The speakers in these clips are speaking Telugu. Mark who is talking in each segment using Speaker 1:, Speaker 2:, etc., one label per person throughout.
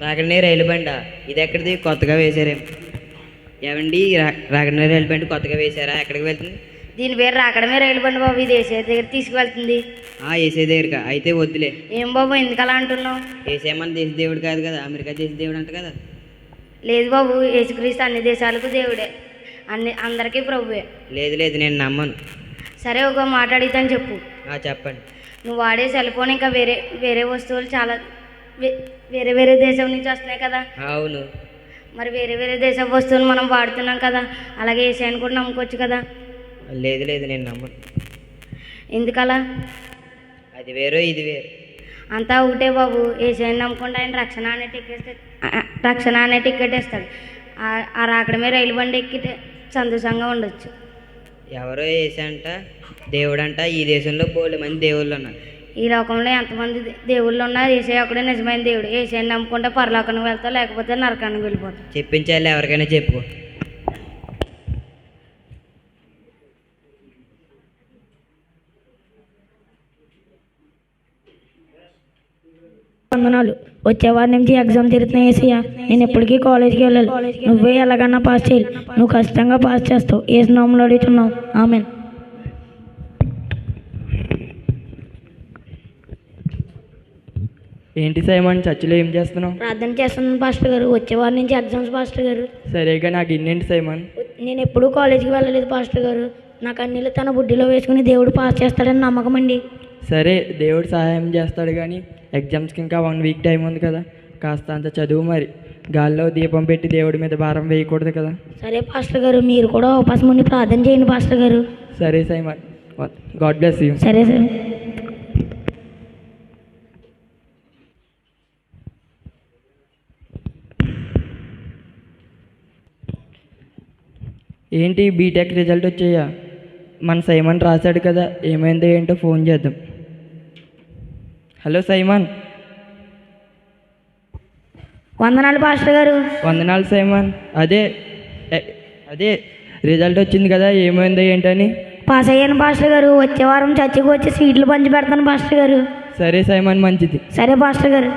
Speaker 1: రాగడినే రైలు బండ ఇది ఎక్కడిది? కొత్తగా వేశారేమో. ఏమండి రాగడినే రైలు బండి కొత్తగా వేశారా? ఎక్కడికి వెళ్తుంది?
Speaker 2: దీని పేరు రాకడమే రైలు బండి బాబు. ఇది ఏసే దగ్గర తీసుకువెళ్తుంది.
Speaker 1: ఏసే దగ్గరకా? అయితే వద్దులే.
Speaker 2: ఏం బాబు ఎందుకు అలా అంటున్నావు?
Speaker 1: ఏసే మన దేశ దేవుడు కాదు కదా, అమెరికా దేశ దేవుడు అంట కదా.
Speaker 2: లేదు బాబు, యేసుక్రీస్తు అన్ని దేశాలకు దేవుడే, అందరికీ ప్రభువే.
Speaker 1: లేదు లేదు, నేను నమ్మను.
Speaker 2: సరే ఒక మాట అడుగుతాను, చెప్పు.
Speaker 1: చెప్పండి.
Speaker 2: నువ్వు వాడే సెల్ ఫోన్ ఇంకా వేరే వేరే వస్తువులు చాలా వేరే వేరే దేశం నుంచి వస్తున్నాయి కదా.
Speaker 1: అవును.
Speaker 2: మరి వేరే వేరే దేశం వస్తువులు మనం వాడుతున్నాం కదా, అలాగే ఏసైని కూడా నమ్ముకోవచ్చు కదా.
Speaker 1: లేదు లేదు, నేను నమ్మను.
Speaker 2: ఎందుకలా?
Speaker 1: అది వేరు ఇది వేరు.
Speaker 2: అంతా ఒకటే బాబు. ఏసైని నమ్ముకుంటే ఆయన రక్షణ అనే టికెట్ ఇస్తాడు. ఆ రాకడమే రైలు బండి ఎక్కితే సంతోషంగా ఉండొచ్చు.
Speaker 1: ఎవరో ఏసే అంట దేవుడంట. ఈ దేశంలో బోలె మంది దేవుళ్ళు ఉన్నారు.
Speaker 2: ఈ లోకంలో ఎంతమంది దేవుళ్ళు ఉన్నారు, ఏసై ఒకడే నిజమైన దేవుడు. ఏసైని నమ్ముకుంటే పరలోకానికి వెళ్తావు, లేకపోతే నరకానికి వెళ్ళిపోతావు.
Speaker 1: చెప్పించాలి, ఎవరికైనా చెప్పు.
Speaker 3: వందనాలు. వచ్చేవారి నుంచి ఎగ్జామ్ తిరుగుతున్నాయి ఏసయ్య. నేను ఎప్పటికీ కాలేజీకి వెళ్ళాలి. నువ్వే ఎలాగన్నా పాస్ చేయాలి. నువ్వు ఖచ్చితంగా పాస్ చేస్తావు. ఏసు నామములో అడుగుతున్నావు, ఆమేన్.
Speaker 4: ఏంటి సైమన్, చర్చిలో ఏం చేస్తున్నావు?
Speaker 3: ప్రార్థన చేస్తున్నాను పాస్టర్ గారు. వచ్చేవారి నుంచి ఎగ్జామ్స్ పాస్టర్ గారు.
Speaker 4: సరేగా, నాకు ఇన్నేంటి సైమన్?
Speaker 3: నేను ఎప్పుడూ కాలేజీకి వెళ్ళలేదు పాస్టర్ గారు. నాకు అన్నిలు తన బుడ్డిలో వేసుకుని దేవుడు పాస్ చేస్తాడని నమ్మకం అండి.
Speaker 4: సరే, దేవుడు సహాయం చేస్తాడు, కానీ ఎగ్జామ్స్కి ఇంకా 1 వీక్ టైం ఉంది కదా, కాస్త అంత చదువు. మరి గాల్లో దీపం పెట్టి దేవుడి మీద భారం వేయకూడదు కదా.
Speaker 3: సరే పాస్టర్ గారు, మీరు కూడా ఉపవాసం ఉండి ప్రార్థన చేయండి పాస్టర్ గారు.
Speaker 4: సరే సైమన్, గాడ్ బ్లెస్ యూ.
Speaker 3: సరే సరే.
Speaker 4: ఏంటి బీటెక్ రిజల్ట్ వచ్చాయా? మన సైమన్ రాశాడు కదా, ఏమైందో ఏంటో ఫోన్ చేద్దాం. Hello Simon.
Speaker 3: వందనాలు పాస్టర్ గారు.
Speaker 4: వందనాలు సైమన్. అదే రిజల్ట్ వచ్చింది కదా, ఏమైందో ఏంటని.
Speaker 3: పాస్ అయ్యాను పాస్టర్ గారు. వచ్చే వారం చర్చికి వచ్చి స్వీట్లు పంచి పెడతాను పాస్టర్ గారు.
Speaker 4: సరే సైమన్, మంచిది.
Speaker 3: సరే పాస్టర్ గారు.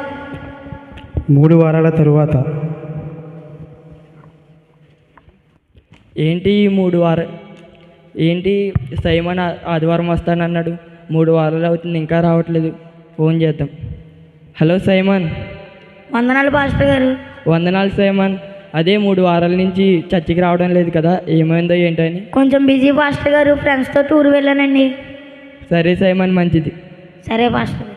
Speaker 5: 3 వారాల తరువాత.
Speaker 4: ఏంటి 3 వారాలు? ఏంటి సైమన్ ఆదివారం వస్తానన్నాడు, 3 వారాలు అవుతుంది ఇంకా రావట్లేదు. ఫోన్ చేద్దాం. Hello Simon.
Speaker 3: వందనాలు పాస్టర్ గారు.
Speaker 4: వందనాలు సైమన్. అదే 3 వారాల నుంచి చర్చికి రావడం లేదు కదా, ఏమైందో ఏంటని.
Speaker 3: కొంచెం బిజీ పాస్టర్ గారు, ఫ్రెండ్స్తో టూర్ వెళ్ళానండి.
Speaker 4: సరే సైమన్, మంచిది.
Speaker 3: సరే పాస్టర్ గారు.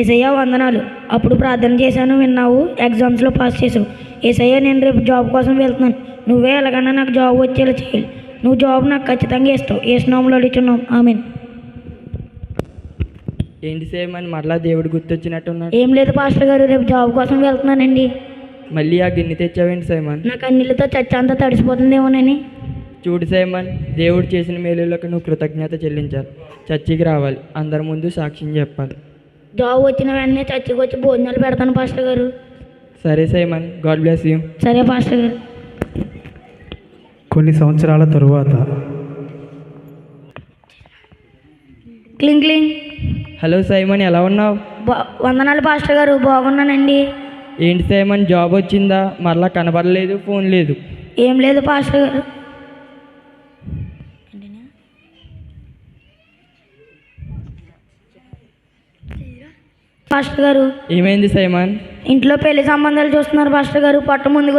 Speaker 3: ఏసయ్య వందనాలు. అప్పుడు ప్రార్థన చేశాను, విన్నావు, ఎగ్జామ్స్లో పాస్ చేసావు. ఏసయ్య, నేను రేపు జాబ్ కోసం వెళ్తున్నాను. నువ్వే ఎలాగన్నా నాకు జాబ్ వచ్చేలా చేయాలి. నువ్వు జాబ్ నాకు ఖచ్చితంగా ఇస్తావు. ఏసు నామములో అడుగుతున్నాం, ఆమేన్.
Speaker 4: ఏంటి సైమన్, మరలా దేవుడు గుర్తొచ్చినట్టున్నాడు?
Speaker 3: ఏం లేదు పాస్టర్ గారు, రేపు జాబ్ కోసం వెళ్తున్నానండి.
Speaker 4: మళ్ళీ ఆ గిన్నె తెచ్చావేంటి సైమన్?
Speaker 3: నాకు అన్నిలతో చర్చ అంతా తడిసిపోతుందేమోనని.
Speaker 4: చూడు సైమన్, దేవుడు చేసిన మేలులకు నువ్వు కృతజ్ఞత చెల్లించాలి. చర్చికి రావాలి, అందరి ముందు సాక్ష్యం చెప్పాలి.
Speaker 3: జాబ్ వచ్చిన వెంటనే చర్చికి వచ్చి భోజనాలు పెడతాను పాస్టర్ గారు.
Speaker 4: సరే సైమన్, గాడ్ బ్లెస్ యూ.
Speaker 3: సరే పాస్టర్ గారు.
Speaker 5: కొన్ని సంవత్సరాల తరువాత.
Speaker 3: క్లింగ్ క్లింగ్.
Speaker 4: హలో సైమన్, ఎలా ఉన్నావు?
Speaker 3: వందనాలు పాస్టర్ గారు, బాగున్నానండి.
Speaker 4: ఏంటి సైమన్, జాబ్ వచ్చిందా? మరలా కనబడలేదు, ఫోన్ లేదు.
Speaker 3: ఏం లేదు పాస్టర్ గారు. పాస్టర్ గారు.
Speaker 4: ఏమైంది సైమన్?
Speaker 3: ఇంట్లో పెళ్లి సంబంధాలు చూస్తున్నారు పాస్టర్ గారు. పొట్ట ముందుకు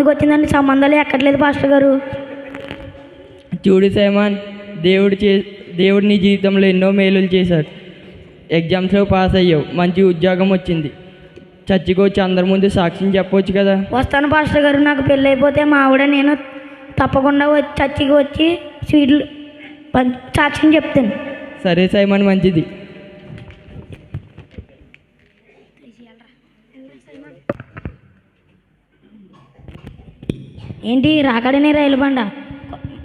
Speaker 3: వచ్చిందని సంబంధాలు ఎక్కట్లేదు పాస్టర్ గారు.
Speaker 4: చూడు సైమన్, దేవుడు నీ జీవితంలో ఎన్నో మేలులు చేశాడు. ఎగ్జామ్స్లో పాస్ అయ్యావు, మంచి ఉద్యోగం వచ్చింది. చర్చికి వచ్చి అందరి ముందు సాక్ష్యం చెప్పవచ్చు కదా.
Speaker 3: వస్తాను పాస్టర్ గారు. నాకు పెళ్ళి అయిపోతే మా ఆవిడ నేను తప్పకుండా చర్చికి వచ్చి స్వీట్లు సాక్ష్యం చెప్తాను.
Speaker 4: సరే సైమన్, మంచిది.
Speaker 3: ఏంటి రాకడనే రైలు బండ?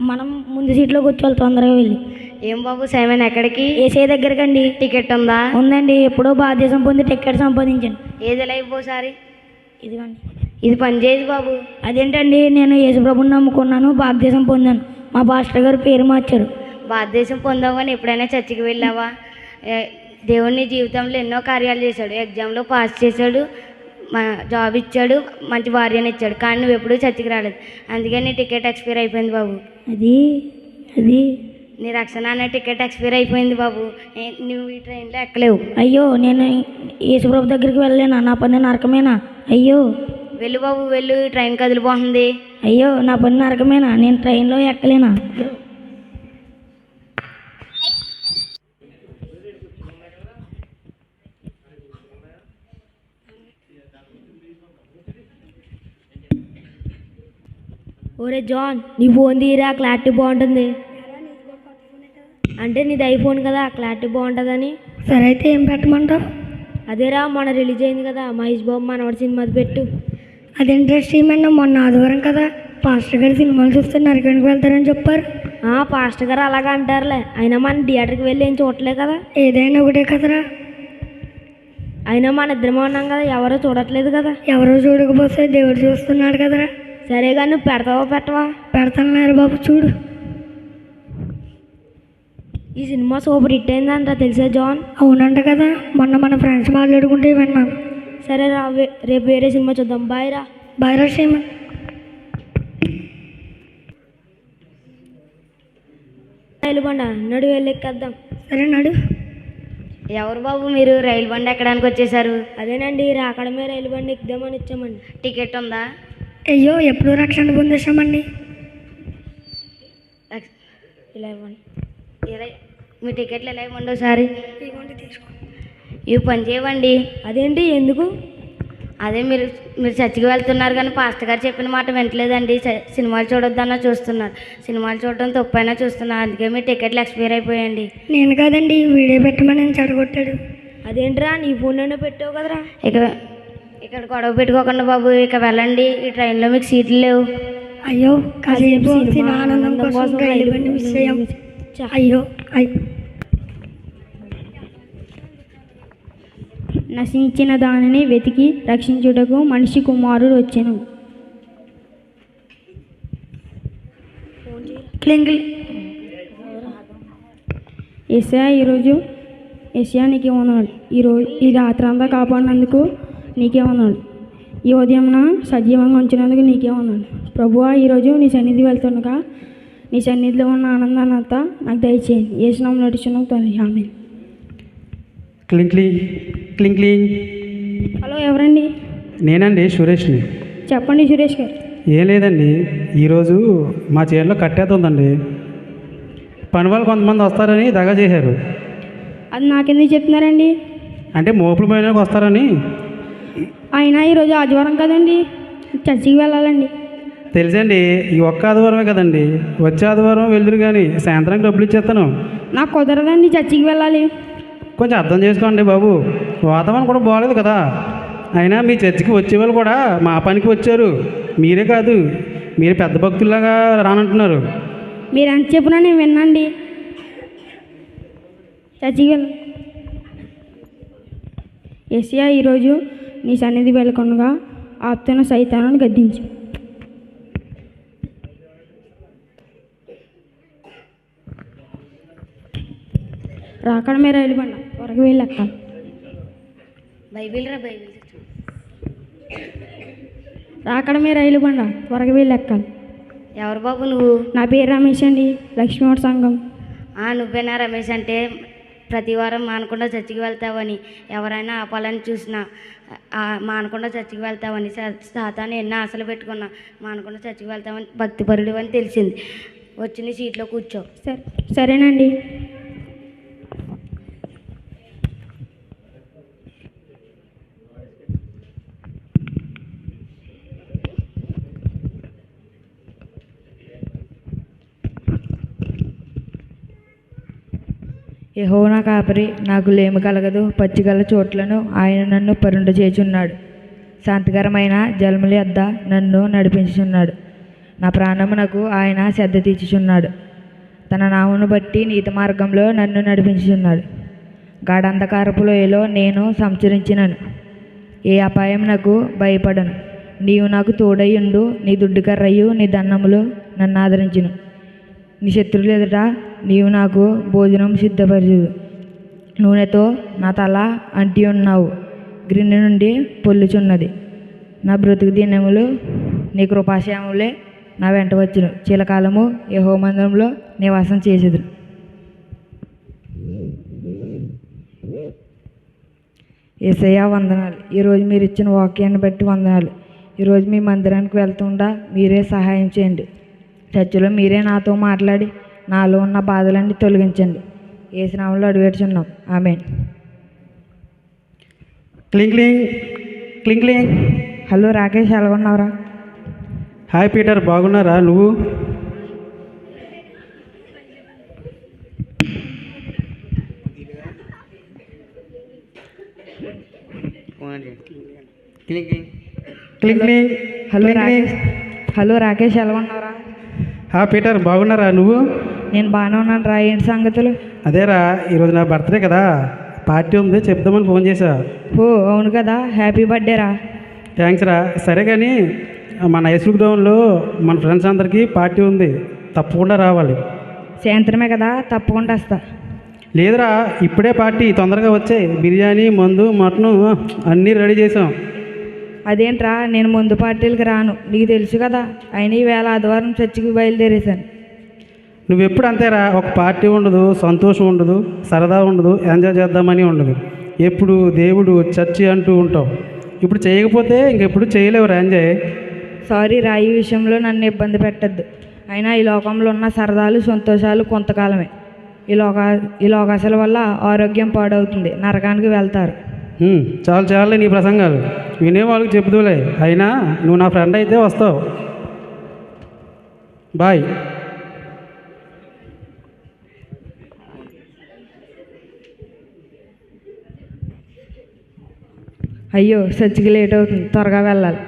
Speaker 3: మనం ముందు సీట్లో కూర్చోవాలి, తొందరగా వెళ్ళి.
Speaker 2: ఏం బాబు సైమన్, ఎక్కడికి?
Speaker 3: ఏసే దగ్గరకండి.
Speaker 2: టికెట్ ఉందా?
Speaker 3: ఉందండి, ఎప్పుడో బాధ్యసం పొంది టికెట్ సంపాదించాను.
Speaker 2: ఏది లైవ్ ఒకసారి
Speaker 3: ఇదిగోండి.
Speaker 2: ఇది పని చేయదు బాబు.
Speaker 3: అదేంటండి, నేను యేసుప్రభుని నమ్ముకున్నాను, బాప్తిసం పొందాను. మా పాస్టర్ గారు పేరు మార్చారు.
Speaker 2: భారతదేశం పొందావని ఎప్పుడైనా చర్చికి వెళ్ళావా? దేవుని జీవితంలో ఎన్నో కార్యాలు చేశాడు. ఎగ్జామ్లో పాస్ చేశాడు, జాబ్ ఇచ్చాడు, మంచి భార్యని ఇచ్చాడు. కానీ నువ్వు ఎప్పుడూ చర్చికి రాలేదు. అందుకే నీ టికెట్ ఎక్స్పైర్ అయిపోయింది బాబు.
Speaker 3: అది అది
Speaker 2: నీ రక్షణ అనే టికెట్ ఎక్స్పైర్ అయిపోయింది బాబు. నువ్వు ఈ ట్రైన్లో ఎక్కలేవు.
Speaker 3: అయ్యో, నేను యేసుప్రభు దగ్గరికి వెళ్ళలేనా? నా పని నరకమేనా? అయ్యో
Speaker 2: వెళ్ళు బాబు, వెళ్ళు, ఈ ట్రైన్ కదిలిపోతుంది.
Speaker 3: అయ్యో, నా పని నరకమేనా? నేను ట్రైన్లో ఎక్కలేనా? ఒరే జాన్, నీ ఫోన్ తీరా, క్లారిటీ బాగుంటుంది. అంటే నీది ఐఫోన్ కదా, క్లారిటీ బాగుంటుందని. సరే అయితే ఏం పెట్టమంటావు? అదేరా మొన్న రిలీజ్ అయింది కదా మహేష్ బాబు మనవడి సినిమాది పెట్టు. అది ఇంట్రెస్టింగ్ అన్న, మొన్న ఆదివారం కదా పాస్టర్ గారు సినిమాలు చూస్తే నరకానికి వెళ్తారని చెప్పారు. పాస్టర్ గారు అలాగా అంటారులే, అయినా మన థియేటర్కి వెళ్ళి ఏం చూడట్లే కదా. ఏదైనా ఒకటే కదరా. అయినా మన ఇద్దరమే ఉన్నాం కదా, ఎవరో చూడట్లేదు కదా. ఎవరో చూడకపోతే దేవుడు చూస్తున్నాడు కదరా. సరేగా, నువ్వు పెడతావా పెట్టవా? పెడతాను బాబు, చూడు. ఈ సినిమా సూపర్ హిట్ అయిందంట, తెలుసా జాన్? అవునంట కదా, మొన్న మన ఫ్రెండ్స్ మాట్లాడుకుంటే విన్నాను. సరే రా, రేపు వేరే సినిమా చూద్దాం. బాయ్ రా. బాయ్ రా శ్రీమ. రైలు బండ నడు, వెళ్ళి ఎక్కేద్దాం. సరే నడు.
Speaker 2: ఎవరు బాబు మీరు? రైలు బండి ఎక్కడానికి వచ్చేసారు?
Speaker 3: అదేనండి, రాకడమే రైలు బండి ఎక్కుదామని ఇచ్చామండి.
Speaker 2: టికెట్ ఉందా?
Speaker 3: అయ్యో, ఎప్పుడు రక్షణ పొందేశామండి. ఇలా ఇవ్వండి.
Speaker 2: మీ టికెట్లు ఎలా ఇవ్వండి ఒకసారి.
Speaker 3: తీసుకో.
Speaker 2: ఇవి పని చేయవండి.
Speaker 3: అదేంటి, ఎందుకు?
Speaker 2: అదే మీరు చర్చికి వెళ్తున్నారు కానీ పాస్టర్ గారు చెప్పిన మాట వింటలేదండి. సినిమాలు చూడొద్దన్నా చూస్తున్నారు. సినిమాలు చూడడం తప్పైనా చూస్తున్నారు. అందుకే మీ టికెట్లు ఎక్స్పైర్ అయిపోయాయండి.
Speaker 3: నేను కాదండి, వీడియో పెట్టమని నేను చెడగొట్టాడు. అదేంట్రా, నీ ఫోన్లోనే పెట్టావు కదరా.
Speaker 2: ఇక్కడ గొడవ పెట్టుకోకుండా బాబు, ఇక వెళ్ళండి. ఈ ట్రైన్లో మీకు సీట్లు లేవు.
Speaker 3: అయ్యో, కాసేపు ఆనందం కోసం రైలు బండి మిస్ అయ్యాం. అయ్యో
Speaker 6: నశించిన దానిని వెతికి రక్షించుటకు మనిషి కుమారుడు వచ్చెను. యెషయా నీకే వందనాలు. ఈ రాత్రి అంతా కాపాడినందుకు నీకే వందనాలు. ఈ ఉదయంన సజీవంగా ఉంచినందుకు నీకే వందనాలు. ప్రభువా, ఈరోజు నీ సన్నిధి వెళ్తుండగా నీ సన్నిధిలో ఉన్న ఆనందాన్ని అంతా నాకు దయచేయండి. యేసునామములో నడుచున్నాం తండ్రి, ఆమేన్.
Speaker 5: క్లింగ్ క్లింగ్ క్లింగ్ క్లింగ్.
Speaker 6: హలో, ఎవరండి?
Speaker 5: నేనండి, సురేష్ని.
Speaker 6: చెప్పండి సురేష్ గారు.
Speaker 5: ఏం లేదండి, ఈరోజు మా చేనులో కట్టేస్తుందండి. పని వాళ్ళు కొంతమంది వస్తారని దగా చేశారు.
Speaker 6: అది నాకెందుకు చెప్తున్నారండి?
Speaker 5: అంటే మోపులు పోయినాక వస్తారని.
Speaker 6: అయినా ఈరోజు ఆదివారం కదండి, చర్చికి వెళ్ళాలండి.
Speaker 5: తెలుసండి, ఈ ఒక్క ఆదివారమే కదండి, వచ్చే ఆదివారం వెళ్దురు కానీ సాయంత్రం డబ్బులు ఇచ్చేస్తాను.
Speaker 6: నాకు కుదరదండి, చర్చికి వెళ్ళాలి.
Speaker 5: కొంచెం అర్థం చేసుకోండి బాబు, వాతావరణం కూడా బాగలేదు కదా. అయినా మీ చర్చికి వచ్చేవాళ్ళు కూడా మా పనికి వచ్చారు. మీరే కాదు, మీరు పెద్ద భక్తుల్లాగా రానంటున్నారు.
Speaker 6: మీరు ఎంత చెప్పినా నేను విన్నాండి. చర్చికి వెళ్ళ. యెషయా, ఈరోజు నీ సన్నిధి వెళ్ళకుండా ఆప్తున్న సైతానాన్ని గద్దించు. రాకడమే రైలు బండ, త్వరగా వెళ్ళి ఎక్కాలి.
Speaker 2: బైబిల్.
Speaker 6: రాకడమే రైలు బండ, త్వరగా వెళ్ళి ఎక్కాలి.
Speaker 2: ఎవరు బాబు నువ్వు?
Speaker 6: నా పేరు రమేష్ అండి, లక్ష్మీవాడ సంఘం.
Speaker 2: నువ్వేనా రమేష్? అంటే ప్రతి వారం మానకుండా చర్చికి వెళ్తావని, ఎవరైనా ఆపాలని చూసినా మానకుండా చర్చికి వెళ్తావని, సాతాను ఎన్నో ఆశలు పెట్టుకున్నా మానకుండా చర్చికి వెళ్తామని, భక్తిపరుడు అని తెలిసింది. వచ్చి నీ సీట్లో కూర్చో.
Speaker 6: సరేనండి.
Speaker 7: యెహోవా నా కాపరి, నాకు లేమి కలగదు. పచ్చిగల చోట్లను ఆయన నన్ను పరుండ చేచున్నాడు. శాంతికరమైన జలముల యొద్ద నన్ను నడిపించుచున్నాడు. నా ప్రాణమునకు ఆయన శ్రద్ధ తీర్చుచున్నాడు. తన నామమును బట్టి నీతి మార్గంలో నన్ను నడిపించుచున్నాడు. గాఢంధకారపు లోయలో నేను సంచరించినను, ఏ అపాయం నాకు భయపడను. నీవు నాకు తోడై ఉండు, నీ దుడ్డు కర్రయు నీ దన్నములు నన్ను ఆదరించును. నీ శత్రువులు ఎదుట నీవు నాకు భోజనం సిద్ధపరచదు. నూనెతో నా తల అంటి ఉన్నావు, గిన్నె నుండి పొల్లుచున్నది. నా బ్రతుకు దినములు నీ కృపాశ్యాములే నా వెంట వచ్చును. చిలకాలము యెహోవా మందిరంలో నివాసం చేసేదును. యేసయ్యా వందనాలు. ఈరోజు మీరు ఇచ్చిన వాక్యాన్ని బట్టి వందనాలు. ఈరోజు మీ మందిరానికి వెళ్తుండా మీరే సహాయం చేయండి. చర్చిలో మీరే నాతో మాట్లాడి నాలో ఉన్న బాధలన్నీ తొలగించండి. యేసు నామములో అడుగుచున్నాం, ఆమేన్.
Speaker 5: క్లింగ్ క్లింగ్ క్లింగ్ క్లింగ్.
Speaker 7: హలో రాకేష్, ఎలా ఉన్నావురా?
Speaker 5: హాయ్ పీటర్, బాగున్నారా నువ్వు?
Speaker 1: క్లింగ్ క్లింగ్.
Speaker 5: క్లింగ్ క్లింగ్.
Speaker 7: హలో
Speaker 5: క్లింగ్ క్లింగ్.
Speaker 7: రాకేష్, హలో రాకేష్, ఎలా ఉన్నావురా?
Speaker 5: పీటర్, బాగున్నారా నువ్వు?
Speaker 7: నేను బాగానే ఉన్నాను రా. ఏంటి సంగతులు?
Speaker 5: అదేరా, ఈరోజు నా బర్త్డే కదా, పార్టీ ఉంది చెప్దామని ఫోన్ చేశా.
Speaker 7: ఓ అవును కదా, హ్యాపీ బర్త్డే రా.
Speaker 5: థ్యాంక్స్ రా. సరే కానీ మన హైస్కూల్ గ్రౌండ్లో మన ఫ్రెండ్స్ అందరికీ పార్టీ ఉంది, తప్పకుండా రావాలి.
Speaker 7: సాయంత్రమే కదా, తప్పకుండా వస్తా.
Speaker 5: లేదురా, ఇప్పుడే పార్టీ, తొందరగా వచ్చాయి. బిర్యానీ, మందు, మటను అన్నీ రెడీ చేసాం.
Speaker 7: అదేంట్రా, నేను ముందు పార్టీలకు రాను, నీకు తెలుసు కదా. అయినా ఈవేళ ఆదివారం చర్చికి బయలుదేరేశాను.
Speaker 5: నువ్వెప్పుడు అంతేరా, ఒక పార్టీ ఉండదు, సంతోషం ఉండదు, సరదా ఉండదు, ఎంజాయ్ చేద్దామని ఉండదు. ఎప్పుడు దేవుడు చర్చి అంటూ ఉంటావు. ఇప్పుడు చేయకపోతే ఇంకెప్పుడు చేయలేవురా ఎంజాయ్.
Speaker 7: సారీ రా, ఈ విషయంలో నన్ను ఇబ్బంది పెట్టద్దు. అయినా ఈ లోకంలో ఉన్న సరదాలు సంతోషాలు కొంతకాలమే. ఈ లోకాశాల వల్ల ఆరోగ్యం పాడవుతుంది, నరకానికి వెళ్తారు.
Speaker 5: చాలు చాలే నీ ప్రసంగాలు, వినే వాళ్ళకి చెబుతూలే. అయినా నువ్వు నా ఫ్రెండ్ అయితే వస్తావు. బాయ్.
Speaker 7: అయ్యో చర్చికి లేట్ అవుతుంది, త్వరగా వెళ్ళాలి.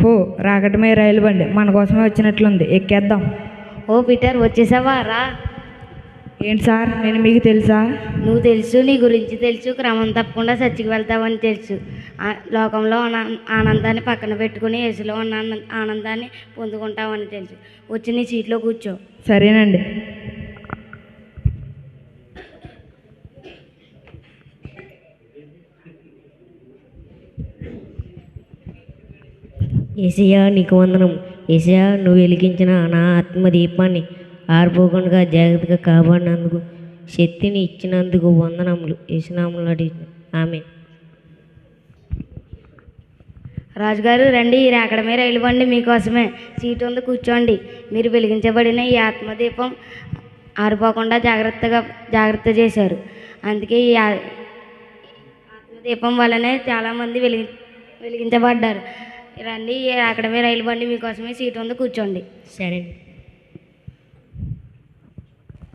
Speaker 7: ఓ రాకటమే రైలు బండి మన కోసమే వచ్చినట్లుంది, ఎక్కేద్దాం.
Speaker 2: ఓ పీటర్, వచ్చేసావా? రా.
Speaker 7: ఏంటి సార్, నేను మీకు తెలుసా?
Speaker 2: నువ్వు తెలుసు, నీ గురించి తెలుసు, క్రమం తప్పకుండా చర్చికి వెళ్తావని తెలుసు. లోకంలో ఉన్న ఆనందాన్ని పక్కన పెట్టుకుని యేసులో ఉన్న ఆనందాన్ని పొందుకుంటావని తెలుసు. వచ్చి నీ సీట్లో కూర్చో.
Speaker 7: సరేనండి.
Speaker 8: యేసయ్యా నీకు వందనం. యేసయ్యా నువ్వు వెలిగించిన నా ఆత్మదీపాన్ని ఆరిపోకుండా జాగ్రత్తగా కాపాడినందుకు, శక్తిని ఇచ్చినందుకు వందనములు. యేసునామములో అడిగి, ఆమేన్.
Speaker 2: రాజుగారు రండి, ఈ రాకడమే రైలు బండి మీకోసమే. సీటు ఉంది, కూర్చోండి. మీరు వెలిగించబడిన ఈ ఆత్మదీపం ఆరిపోకుండా జాగ్రత్త చేశారు. అందుకే ఈ ఆత్మదీపం వల్లనే చాలామంది వెలిగించబడ్డారు. రండి, ఈ రాకడమే రైలు బండి మీకోసమే. సీటు ఉంది, కూర్చోండి.
Speaker 8: సరే.